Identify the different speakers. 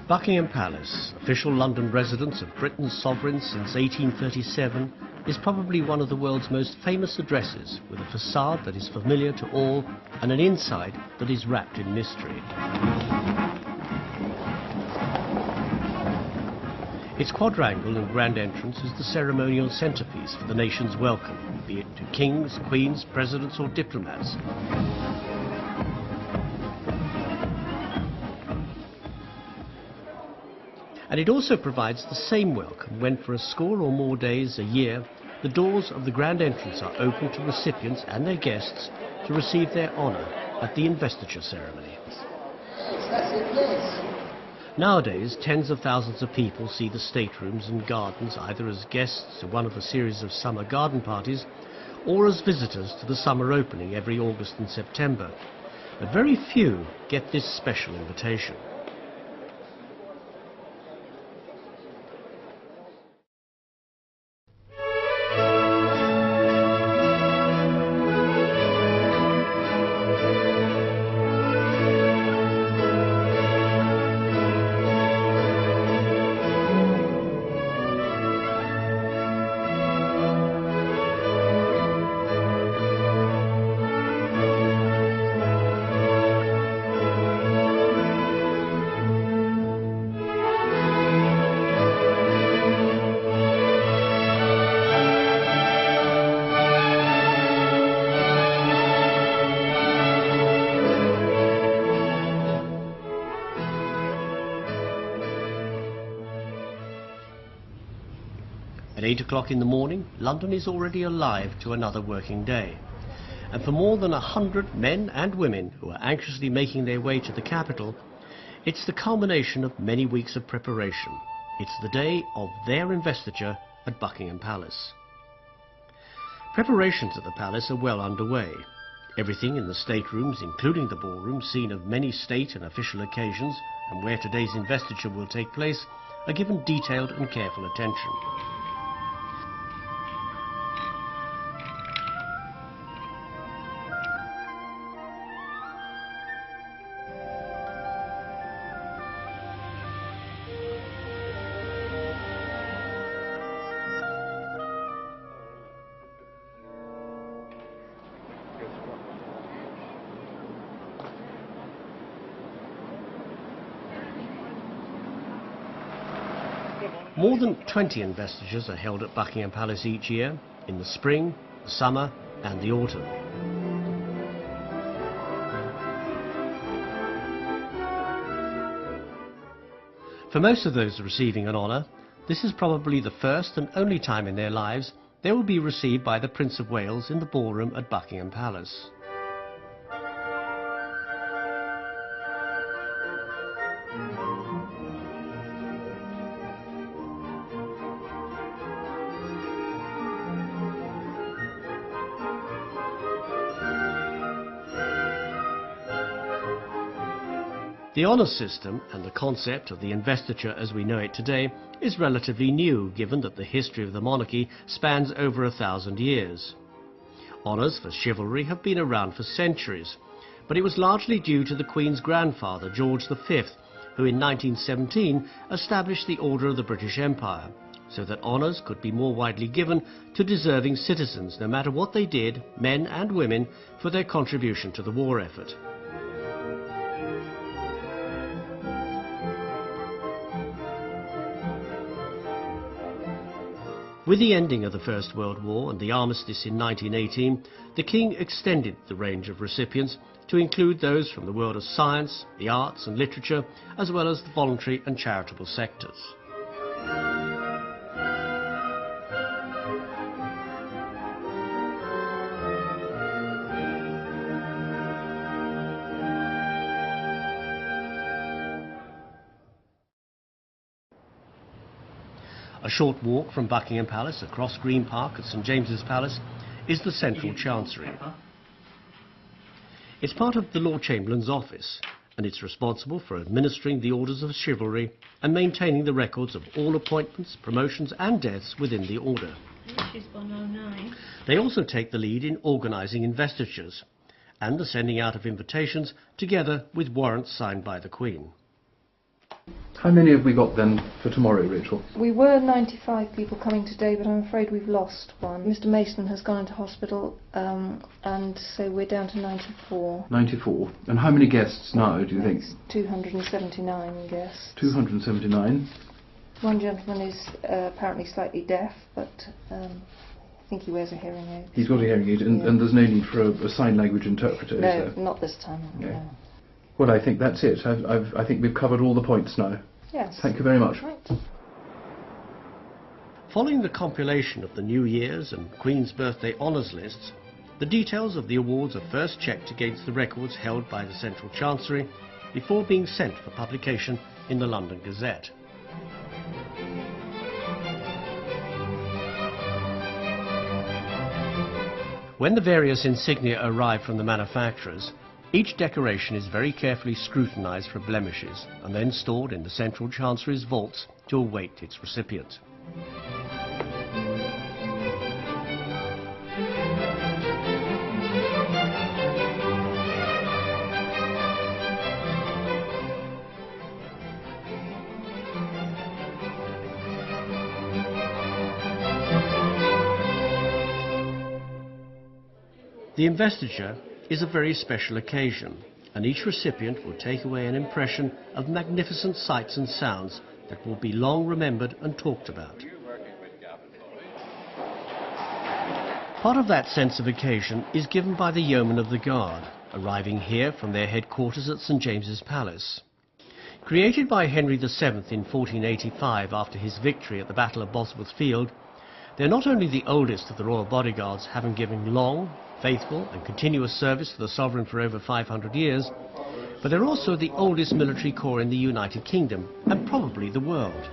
Speaker 1: Buckingham Palace, official London residence of Britain's sovereign since 1837, is probably one of the world's most famous addresses, with a facade that is familiar to all and an inside that is wrapped in mystery. Its quadrangle and grand entrance is the ceremonial centrepiece for the nation's welcome, be it to kings, queens, presidents or diplomats. And it also provides the same welcome when for a score or more days a year the doors of the grand entrance are open to recipients and their guests to receive their honour at the investiture ceremony. Nowadays, tens of thousands of people see the staterooms and gardens either as guests to one of a series of summer garden parties or as visitors to the summer opening every August and September. But very few get this special invitation. At 8 o'clock in the morning, London is already alive to another working day. And for more than 100 men and women who are anxiously making their way to the capital, it's the culmination of many weeks of preparation. It's the day of their investiture at Buckingham Palace. Preparations at the palace are well underway. Everything in the staterooms, including the ballroom, scene of many state and official occasions, and where today's investiture will take place, are given detailed and careful attention. More than 20 investitures are held at Buckingham Palace each year, in the spring, the summer and the autumn. For most of those receiving an honour, this is probably the first and only time in their lives they will be received by the Prince of Wales in the ballroom at Buckingham Palace. The honours system and the concept of the investiture as we know it today is relatively new, given that the history of the monarchy spans over 1,000 years. Honours for chivalry have been around for centuries, but it was largely due to the Queen's grandfather, George V, who in 1917 established the Order of the British Empire, so that honours could be more widely given to deserving citizens, no matter what they did, men and women, for their contribution to the war effort. With the ending of the First World War and the armistice in 1918, the King extended the range of recipients to include those from the world of science, the arts and literature, as well as the voluntary and charitable sectors. A short walk from Buckingham Palace across Green Park at St James's Palace is the Central Chancery. It's part of the Lord Chamberlain's office, and it's responsible for administering the orders of chivalry and maintaining the records of all appointments, promotions and deaths within the order.
Speaker 2: Which is 109.
Speaker 1: They also take the lead in organising investitures and the sending out of invitations, together with warrants signed by the Queen.
Speaker 3: How many have we got then for tomorrow, Rachel?
Speaker 4: We were 95 people coming today, but I'm afraid we've lost one. Mr. Mason has gone into hospital, and so we're down to 94.
Speaker 3: 94. And how many guests now, do you think?
Speaker 4: 279 guests.
Speaker 3: 279.
Speaker 4: One gentleman is apparently slightly deaf, but I think he wears a hearing aid.
Speaker 3: He's got a hearing aid, and there's no need for a sign language interpreter, is
Speaker 4: No,
Speaker 3: there?
Speaker 4: not this time. No.
Speaker 3: Well, I think that's it. I think we've covered all the points now.
Speaker 4: Yes.
Speaker 3: Thank you very much.
Speaker 4: Right.
Speaker 1: Following the compilation of the New Year's and Queen's Birthday Honours lists, the details of the awards are first checked against the records held by the Central Chancery before being sent for publication in the London Gazette. When the various insignia arrive from the manufacturers, each decoration is very carefully scrutinised for blemishes and then stored in the Central Chancery's vaults to await its recipient. The investiture is a very special occasion, and each recipient will take away an impression of magnificent sights and sounds that will be long remembered and talked about. Part of that sense of occasion is given by the yeomen of the guard, arriving here from their headquarters at St James's Palace. Created by Henry VII in 1485 after his victory at the Battle of Bosworth Field, they're not only the oldest of the royal bodyguards, having given long, faithful and continuous service to the sovereign for over 500 years, but they're also the oldest military corps in the United Kingdom and probably the world.